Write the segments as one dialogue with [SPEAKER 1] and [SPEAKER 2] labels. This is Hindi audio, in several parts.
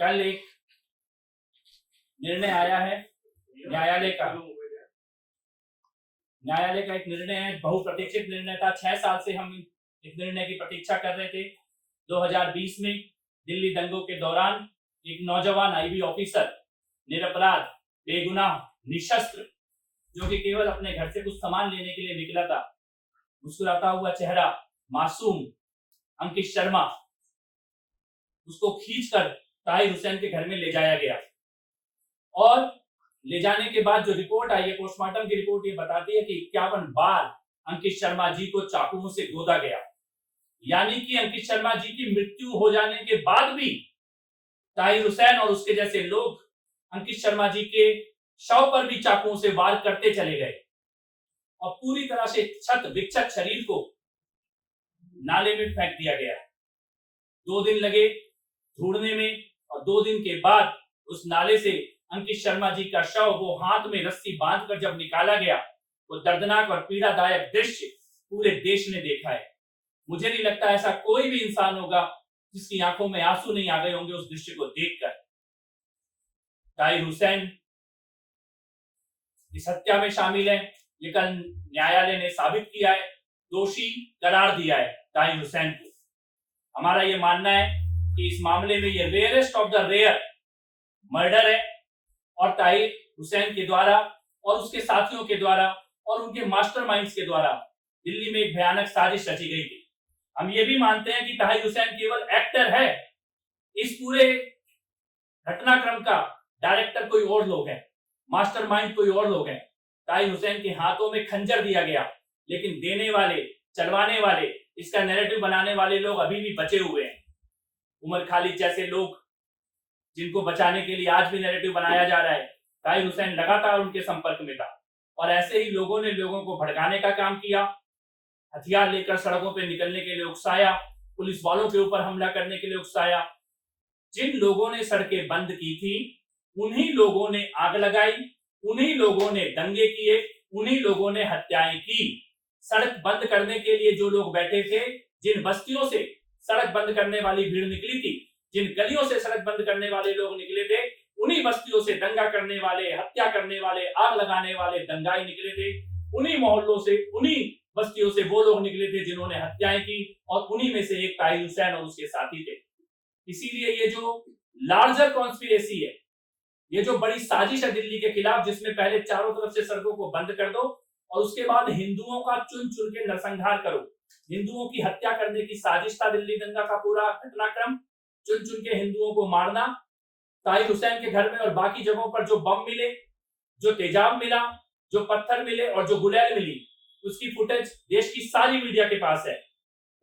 [SPEAKER 1] कल एक निर्णय आया है न्यायालय का एक निर्णय है, बहुप्रतीक्षित निर्णय था। 6 साल से हम इस निर्णय की प्रतीक्षा कर रहे थे। 2020 में दिल्ली दंगों के दौरान एक नौजवान आईबी ऑफिसर, निरपराध, बेगुनाह, निशस्त्र, जो कि केवल अपने घर से कुछ सामान लेने के लिए निकला था, मुस्कुराता हुआ चेहरा, मासूम अंकित शर्मा, उसको खींचकर ताहिर हुसैन के घर में ले जाया गया। और ले जाने के बाद जो रिपोर्ट आई है, पोस्टमार्टम की रिपोर्ट, ये बताती है कि 51 बार अंकित शर्मा जी को चाकुओं से गोदा गया। यानी कि अंकित शर्मा जी की मृत्यु हो जाने के बाद भी ताहिर हुसैन और उसके जैसे लोग अंकित शर्मा जी के शव पर भी चाकुओं से वार करते चले गए और पूरी तरह से क्षत विक्षत शरीर को नाले में फेंक दिया गया। 2 दिन लगे ढूंढने में और 2 दिन के बाद उस नाले से अंकित शर्मा जी का शव, वो हाथ में रस्सी बांधकर जब निकाला गया, वो दर्दनाक और पीड़ादायक दृश्य पूरे देश ने देखा है। मुझे नहीं लगता ऐसा कोई भी इंसान होगा जिसकी आंखों में आंसू नहीं आ गए होंगे उस दृश्य को देखकर। ताहिर हुसैन इस हत्या में शामिल है, ये कल न्यायालय ने साबित किया है, दोषी करार दिया है ताहिर हुसैन को। हमारा ये मानना है कि इस मामले में ये rarest of the rare murder है और ताहिर हुसैन के द्वारा और उसके साथियों के द्वारा और उनके मास्टरमाइंड्स के द्वारा दिल्ली में एक भयानक साजिश रची गई थी। हम ये भी मानते हैं कि ताहिर हुसैन केवल एक्टर है, इस पूरे घटनाक्रम का डायरेक्टर कोई और लोग हैं, मास्टरमाइंड कोई और लोग हैं। ताहिर हुसैन के हाथों में खंजर दिया गया, लेकिन देने वाले, चलवाने वाले, इसका नैरेटिव बनाने वाले लोग अभी भी बचे हुए हैं। उमर खालिद जैसे लोग, जिनको बचाने के लिए आज भी नैरेटिव बनाया जा रहा है। ताहिर हुसैन लगातार उनके संपर्क में था और ऐसे ही लोगों ने लोगों को भड़काने का काम किया, हथियार लेकर सड़कों पर निकलने के लिए उकसाया, पुलिस वालों के ऊपर हमला करने के लिए उकसाया। जिन लोगों ने सड़कें बंद की थी, उन्हीं लोगों ने आग लगाई, उन्हीं लोगों ने दंगे किए, उन्हीं लोगों ने हत्याएं की। सड़क बंद करने के लिए जो लोग बैठे थे, जिन बस्तियों से सड़क बंद करने वाली भीड़ निकली थी, जिन गलियों से सड़क बंद करने वाले लोग निकले थे, उन्हीं बस्तियों से दंगा करने वाले, हत्या करने वाले, आग लगाने वाले दंगाई निकले थे। उन्हीं मोहल्लों से, उन्हीं बस्तियों से वो लोग निकले थे जिन्होंने हत्याएं की और उन्हीं में से एक ताहिर हुसैन और उसके साथी थे। इसीलिए ये जो लार्जर कॉन्स्पिरेसी है, ये जो बड़ी साजिश है दिल्ली के खिलाफ, जिसमें पहले चारों तरफ से सड़कों को बंद कर दो और उसके बाद हिंदुओं का चुन चुन के नरसंहार करो, हिंदुओं की हत्या करने की साजिश था दिल्ली दंगा का पूरा घटनाक्रम। चुन चुन के हिंदुओं को मारना। ताहिर हुसैन के घर में और बाकी जगहों पर जो बम मिले, जो तेजाब मिला, जो पत्थर मिले और जो गुलेल मिली, उसकी फुटेज देश की सारी मीडिया के पास है।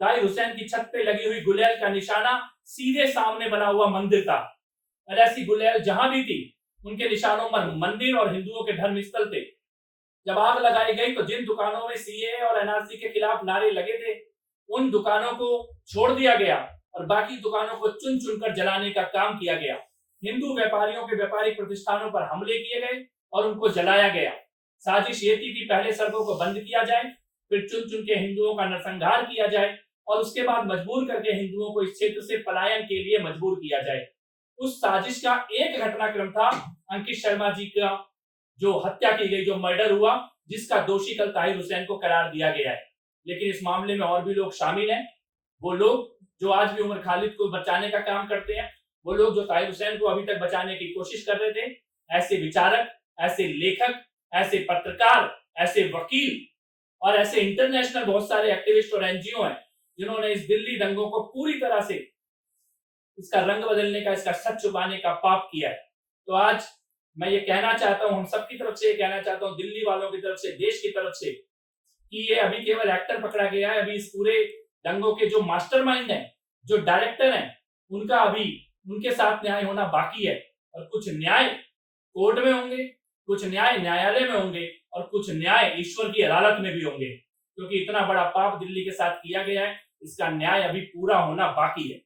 [SPEAKER 1] ताहिर हुसैन की छत पे लगी हुई गुलेल का निशाना सीधे सामने बना हुआ मंदिर था और ऐसी गुलेल जहां भी थी, उनके निशानों पर मंदिर और हिंदुओं के धर्म स्थल थे। जब आग लगाई गई तो जिन दुकानों में सीएए और एनआरसी के खिलाफ नारे लगे थे, उन दुकानों को छोड़ दिया गया और बाकी दुकानों को चुन चुनकर जलाने का काम किया गया। हिंदू व्यापारियों के व्यापारिक प्रतिष्ठानों पर हमले किए गए और उनको जलाया गया। साजिश ये थी कि पहले सड़कों को बंद किया जाए, फिर चुन चुन के हिंदुओं का नरसंहार किया जाए और उसके बाद मजबूर करके हिंदुओं को इस क्षेत्र से पलायन के लिए मजबूर किया जाए। उस साजिश का एक घटनाक्रम था अंकित शर्मा जी का जो हत्या की गई, जो मर्डर हुआ, जिसका दोषी कल ताहिर हुसैन को करार दिया गया है। लेकिन इस मामले में और भी लोग शामिल हैं, वो लोग जो आज भी उमर खालिद को बचाने का काम करते हैं, वो लोग जो ताहिर हुसैन को अभी तक बचाने की कोशिश कर रहे थे। ऐसे विचारक, ऐसे लेखक, ऐसे पत्रकार, ऐसे वकील और ऐसे इंटरनेशनल बहुत सारे एक्टिविस्ट और एनजीओ हैं जिन्होंने इस दिल्ली दंगों को पूरी तरह से इसका रंग बदलने का, इसका सच छुपाने का पाप किया है। तो आज मैं ये कहना चाहता हूं, हम सबकी तरफ से ये कहना चाहता हूं, दिल्ली वालों की तरफ से, देश की तरफ से, कि ये अभी केवल एक्टर पकड़ा गया है। अभी इस पूरे दंगों के जो मास्टरमाइंड हैं, जो डायरेक्टर हैं, उनका अभी उनके साथ न्याय होना बाकी है और कुछ न्याय कोर्ट में होंगे, कुछ न्याय न्यायालय में होंगे और कुछ न्याय ईश्वर की अदालत में भी होंगे, क्योंकि इतना बड़ा पाप दिल्ली के साथ किया गया है, इसका न्याय अभी पूरा होना बाकी है।